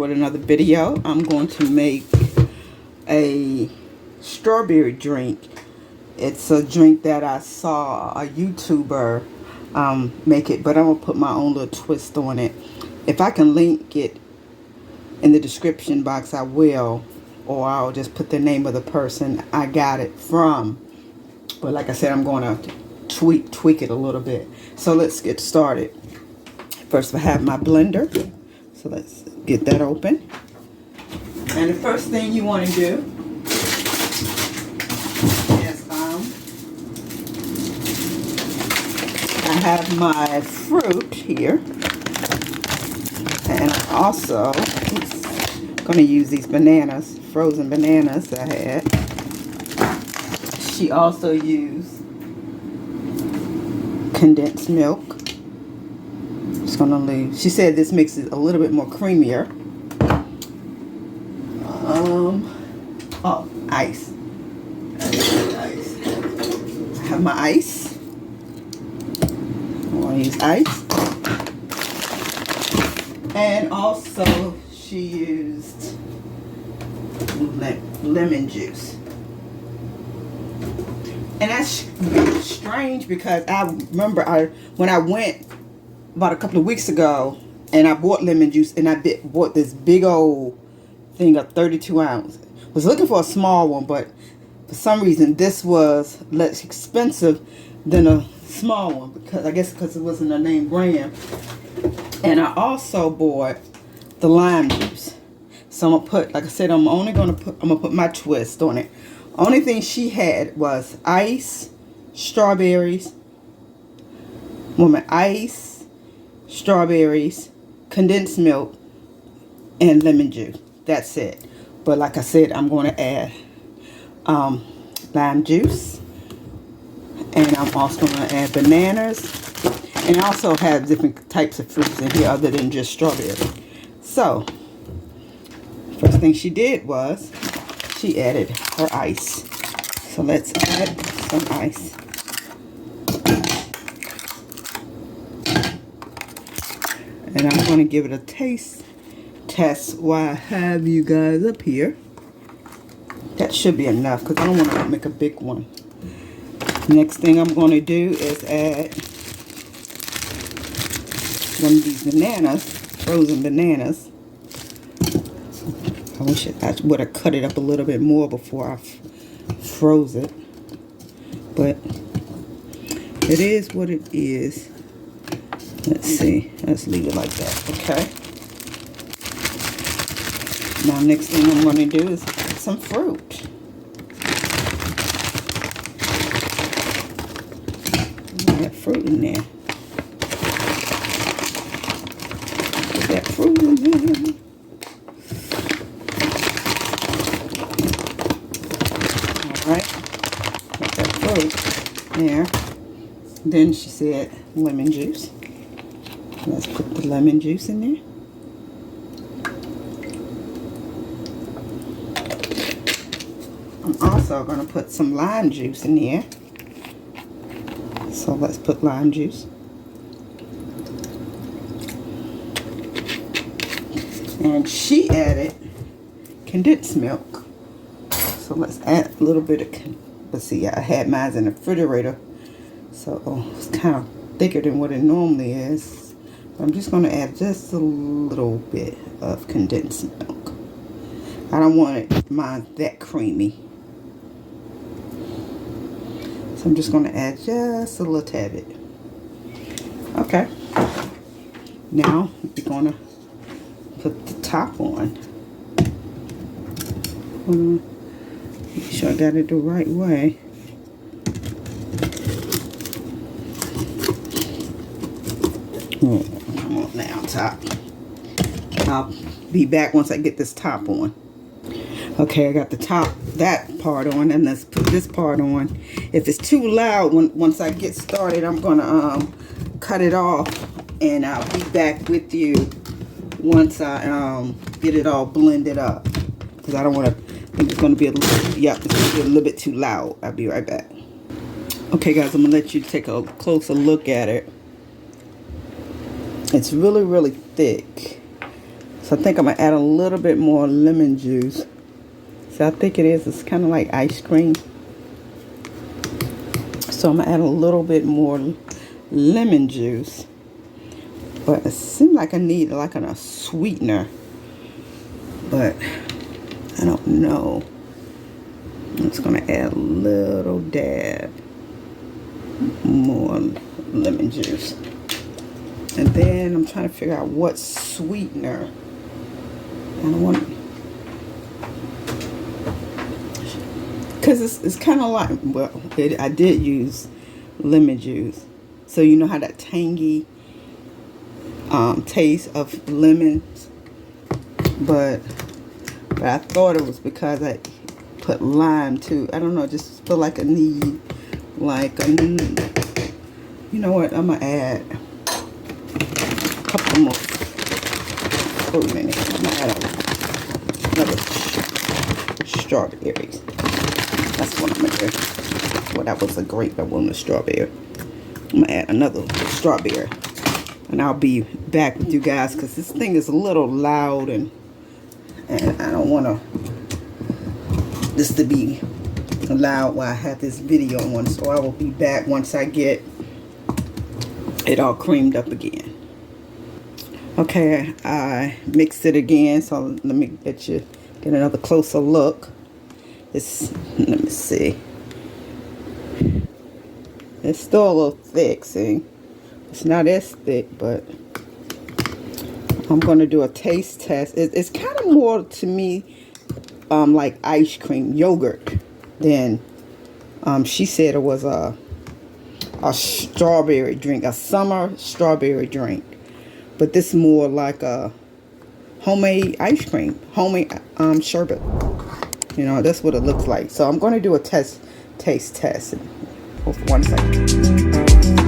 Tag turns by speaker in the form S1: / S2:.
S1: with another video. I'm going to make a strawberry drink. It's a drink that I saw a YouTuber make it, but I'm going to put my own little twist on it. If I can link it in the description box, I will, or I'll just put the name of the person I got it from. But like I said, I'm going to tweak it a little bit. So let's get started. First, I have my blender. So let's get that open. And the first thing you want to do is I have my fruit here. And I'm also going to use these bananas, frozen bananas I had. She also used condensed milk. Just gonna leave. She said this makes it a little bit more creamier. Oh, ice. Ice. I have my ice. I want to use ice. And also, she used lemon juice. And that's strange because I remember when I went about a couple of weeks ago and I bought lemon juice and I bought this big old thing of 32 ounce. Was looking for a small one, but for some reason this was less expensive than a small one, because I guess because it wasn't a name brand. And I also bought the lime juice. So I'm gonna put, like I said, I'm gonna put my twist on it. Only thing she had was ice, strawberries, ice, strawberries, condensed milk, and lemon juice. That's it. But like I said, I'm going to add lime juice, and I'm also going to add bananas, and I also have different types of fruits in here other than just strawberry. So first thing she did was she added her ice. So let's add some ice. And I'm going to give it a taste test while I have you guys up here. That should be enough because I don't want to make a big one. Next thing I'm going to do is add one of these bananas, frozen bananas. I wish I would have cut it up a little bit more before I froze it. But it is what it is. Let's see. Let's leave it like that. Okay. Now, next thing I'm going to do is add some fruit. Add fruit in there. Put that fruit in there. Alright. Put that fruit there. Then she said lemon juice. Let's put the lemon juice in there. I'm also going to put some lime juice in here. So let's put lime juice. And she added condensed milk. So let's add a little bit of, let's see, I had mine in the refrigerator. So it's kind of thicker than what it normally is. I'm just going to add just a little bit of condensed milk. I don't want mine that creamy. So I'm just going to add just a little tad bit. Okay. Now we're going to put the top on. Make sure I got it the right way. Come on now, top. I'll be back once I get this top on. Okay, I got the top, that part on, and let's put this part on. If it's too loud, once I get started, I'm gonna cut it off, and I'll be back with you once I get it all blended up. Because I don't want to, I think it's gonna be a little, yeah, it's gonna be a little bit too loud. I'll be right back. Okay, guys, I'm gonna let you take a closer look at it. It's really, really thick. So I think I'm going to add a little bit more lemon juice. So I think it is. It's kind of like ice cream. So I'm going to add a little bit more lemon juice. But it seems like I need like a sweetener. But I don't know. I'm just going to add a little dab more lemon juice. And then I'm trying to figure out what sweetener. I don't want, because it's kind of like, well, I did use lemon juice. So you know how that tangy taste of lemons. But I thought it was because I put lime too. I don't know, I just feel like I need like a, you know what, I'm gonna add a couple more fruit in it. I'm gonna add another strawberries. That's what I'm gonna do. Well, that was a grape, that wasn't a strawberry. I'm gonna add another strawberry, and I'll be back with you guys because this thing is a little loud, and I don't want this to be loud while I have this video on. So I will be back once I get it all creamed up again. Okay, I mixed it again, so let me get another closer look. Let me see. It's still a little thick, see? It's not as thick, but I'm going to do a taste test. It's kind of more to me like ice cream, yogurt, than she said it was a strawberry drink, a summer strawberry drink. But this is more like a homemade ice cream, homemade sherbet. You know, that's what it looks like. So I'm going to do a taste test. Hold for 1 second.